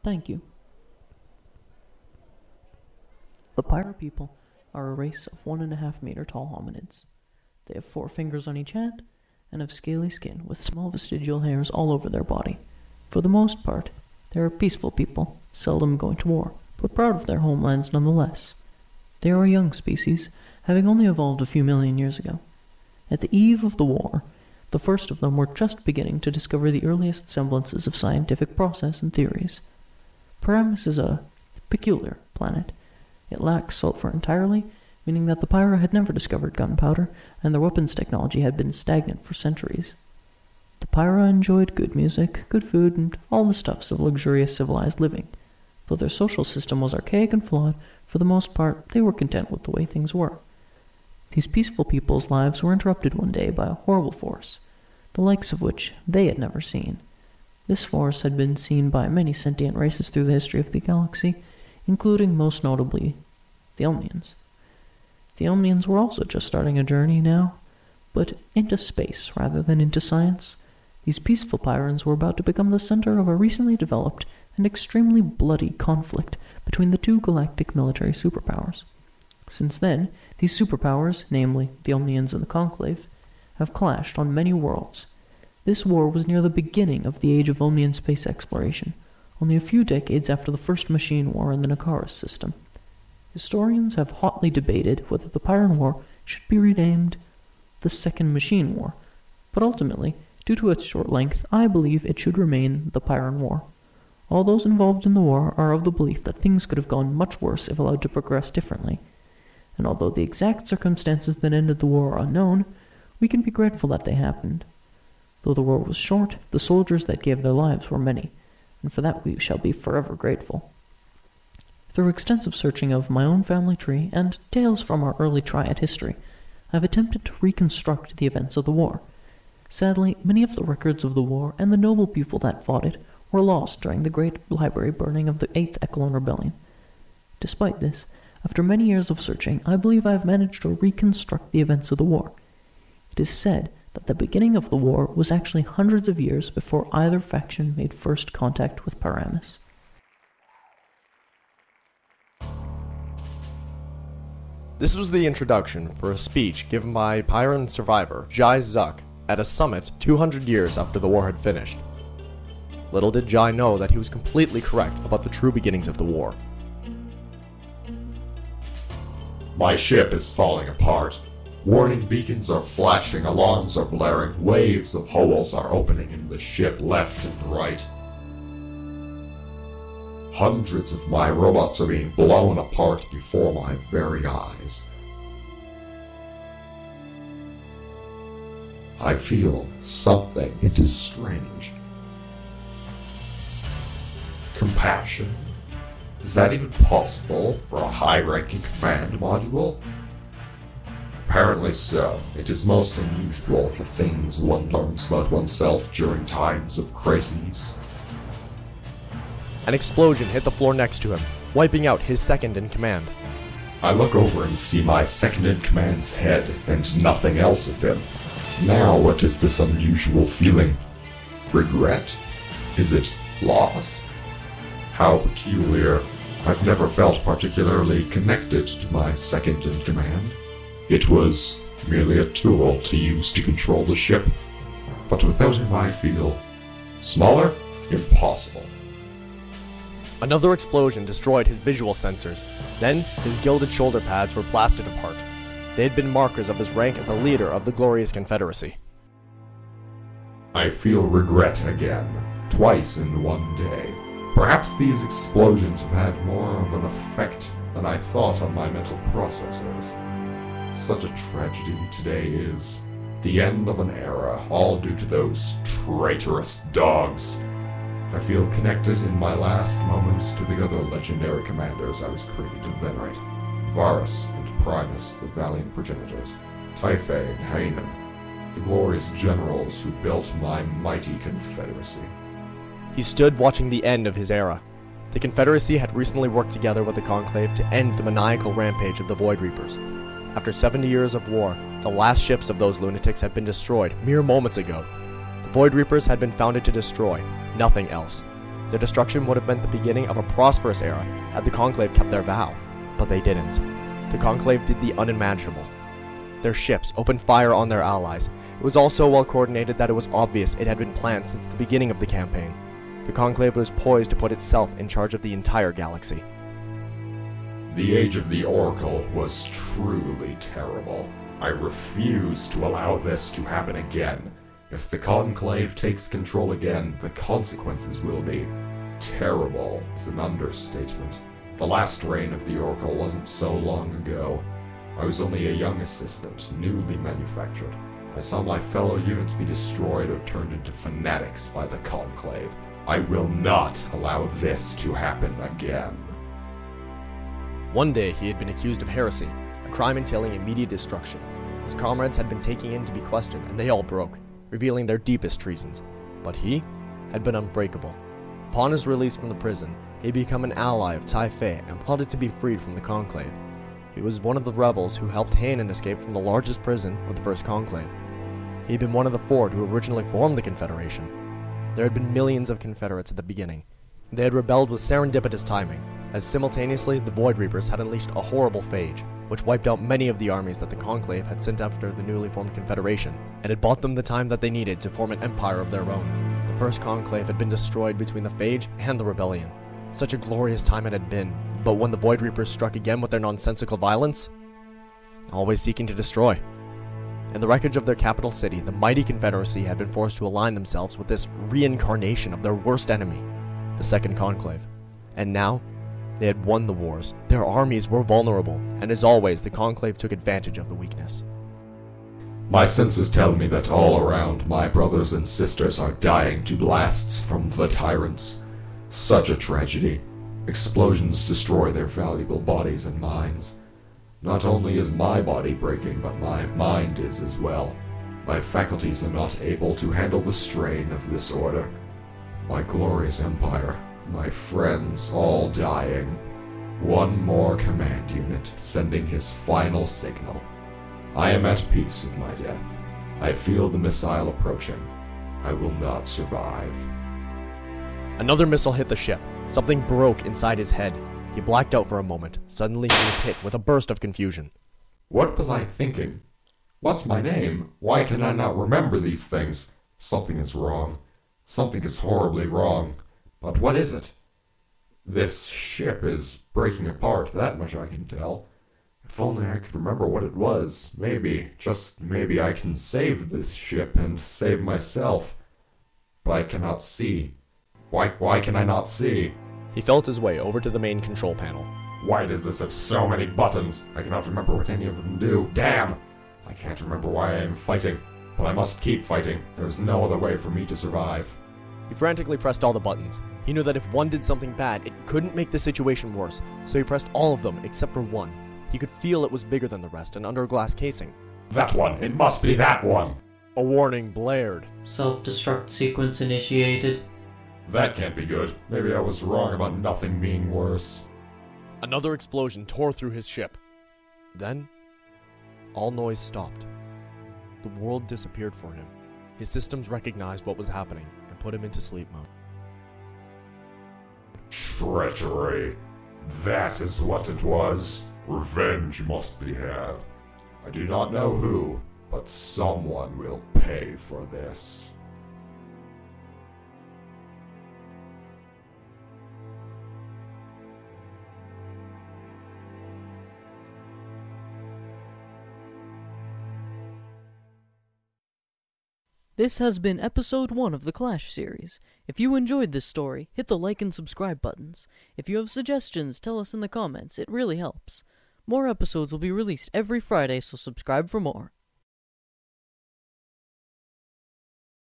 Thank you. The Pyra people are a race of 1.5-meter tall hominids. They have 4 fingers on each hand, and have scaly skin with small vestigial hairs all over their body. For the most part, they are peaceful people, seldom going to war, but proud of their homelands nonetheless. They are a young species, having only evolved a few million years ago. At the eve of the war, the first of them were just beginning to discover the earliest semblances of scientific process and theories. Paramus is a peculiar planet. It lacks sulfur entirely, meaning that the Pyra had never discovered gunpowder, and their weapons technology had been stagnant for centuries. The Pyra enjoyed good music, good food, and all the stuffs of luxurious civilized living. Though their social system was archaic and flawed, for the most part they were content with the way things were. These peaceful people's lives were interrupted one day by a horrible force, the likes of which they had never seen. This force had been seen by many sentient races through the history of the galaxy, including most notably the Omnians. The Omnians were also just starting a journey now, but into space rather than into science. These peaceful Pyrans were about to become the center of a recently developed and extremely bloody conflict between the 2 galactic military superpowers. Since then, these superpowers, namely the Omnians and the Conclave, have clashed on many worlds. This war was near the beginning of the age of Omnian space exploration, only a few decades after the first machine war in the Nakaris system. Historians have hotly debated whether the Pyran War should be renamed the Second Machine War, but ultimately, due to its short length, I believe it should remain the Pyran War. All those involved in the war are of the belief that things could have gone much worse if allowed to progress differently, and although the exact circumstances that ended the war are unknown, we can be grateful that they happened. Though the war was short, the soldiers that gave their lives were many, and for that we shall be forever grateful. Through extensive searching of my own family tree and tales from our early Triad history, I have attempted to reconstruct the events of the war. Sadly, many of the records of the war and the noble people that fought it were lost during the great library burning of the 8th Echelon Rebellion. Despite this, after many years of searching, I believe I have managed to reconstruct the events of the war. It is said that the beginning of the war was actually hundreds of years before either faction made first contact with Paramus. This was the introduction for a speech given by Pyran survivor Jai Zuck at a summit 200 years after the war had finished. Little did Jai know that he was completely correct about the true beginnings of the war. My ship is falling apart. Warning beacons are flashing, alarms are blaring, waves of holes are opening in the ship left and right. Hundreds of my robots are being blown apart before my very eyes. I feel something. It is strange. Compassion? Is that even possible for a high-ranking command module? Apparently so. It is most unusual for things one learns about oneself during times of crises. An explosion hit the floor next to him, wiping out his second-in-command. I look over and see my second-in-command's head, and nothing else of him. Now what is this unusual feeling? Regret? Is it loss? How peculiar. I've never felt particularly connected to my second-in-command. It was merely a tool to use to control the ship. But without him I feel smaller? Impossible. Another explosion destroyed his visual sensors. Then, his gilded shoulder pads were blasted apart. They had been markers of his rank as a leader of the glorious Confederacy. I feel regret again, twice in one day. Perhaps these explosions have had more of an effect than I thought on my mental processors. Such a tragedy today is. The end of an era, all due to those traitorous dogs. I feel connected in my last moments to the other legendary commanders I was created to venerate. Varus and Primus, the valiant progenitors, Typhe and Haenan, the glorious generals who built my mighty confederacy. He stood watching the end of his era. The Confederacy had recently worked together with the Conclave to end the maniacal rampage of the Void Reapers. After 70 years of war, the last ships of those lunatics had been destroyed mere moments ago. The Void Reapers had been founded to destroy, nothing else. Their destruction would have meant the beginning of a prosperous era had the Conclave kept their vow, but they didn't. The Conclave did the unimaginable. Their ships opened fire on their allies. It was all so well coordinated that it was obvious it had been planned since the beginning of the campaign. The Conclave was poised to put itself in charge of the entire galaxy. The Age of the Oracle was truly terrible. I refuse to allow this to happen again. If the Conclave takes control again, the consequences will be terrible. It's an understatement. The last reign of the Oracle wasn't so long ago. I was only a young assistant, newly manufactured. I saw my fellow units be destroyed or turned into fanatics by the Conclave. I will not allow this to happen again. One day he had been accused of heresy, a crime entailing immediate destruction. His comrades had been taken in to be questioned, and they all broke, revealing their deepest treasons. But he had been unbreakable. Upon his release from the prison, he had become an ally of Tai Fei and plotted to be freed from the Conclave. He was one of the rebels who helped Hanan escape from the largest prison of the First Conclave. He had been one of the Ford who originally formed the Confederation. There had been millions of Confederates at the beginning. They had rebelled with serendipitous timing, as simultaneously the Void Reapers had unleashed a horrible phage, which wiped out many of the armies that the Conclave had sent after the newly formed Confederation, and had bought them the time that they needed to form an empire of their own. The First Conclave had been destroyed between the phage and the rebellion. Such a glorious time it had been, but when the Void Reapers struck again with their nonsensical violence, always seeking to destroy. In the wreckage of their capital city, the mighty Confederacy had been forced to align themselves with this reincarnation of their worst enemy, the Second Conclave. And now, they had won the wars. Their armies were vulnerable, and as always, the Conclave took advantage of the weakness. My senses tell me that all around my brothers and sisters are dying to blasts from the tyrants. Such a tragedy. Explosions destroy their valuable bodies and minds. Not only is my body breaking, but my mind is as well. My faculties are not able to handle the strain of this order. My glorious empire, my friends all dying. One more command unit sending his final signal. I am at peace with my death. I feel the missile approaching. I will not survive. Another missile hit the ship. Something broke inside his head. He blacked out for a moment. Suddenly he was hit with a burst of confusion. What was I thinking? What's my name? Why can I not remember these things? Something is wrong. Something is horribly wrong. But what is it? This ship is breaking apart, that much I can tell. If only I could remember what it was. Maybe, just maybe I can save this ship and save myself. But I cannot see. Why can I not see? He felt his way over to the main control panel. Why does this have so many buttons? I cannot remember what any of them do. Damn! I can't remember why I am fighting. But I must keep fighting. There is no other way for me to survive. He frantically pressed all the buttons. He knew that if one did something bad, it couldn't make the situation worse, so he pressed all of them except for one. He could feel it was bigger than the rest and under a glass casing. That one! It must be that one! A warning blared. Self-destruct sequence initiated. That can't be good. Maybe I was wrong about nothing being worse. Another explosion tore through his ship. Then, all noise stopped. The world disappeared for him. His systems recognized what was happening and put him into sleep mode. Treachery. That is what it was. Revenge must be had. I do not know who, but someone will pay for this. This has been episode 1 of the Clash series. If you enjoyed this story, hit the like and subscribe buttons. If you have suggestions, tell us in the comments, it really helps. More episodes will be released every Friday, so subscribe for more.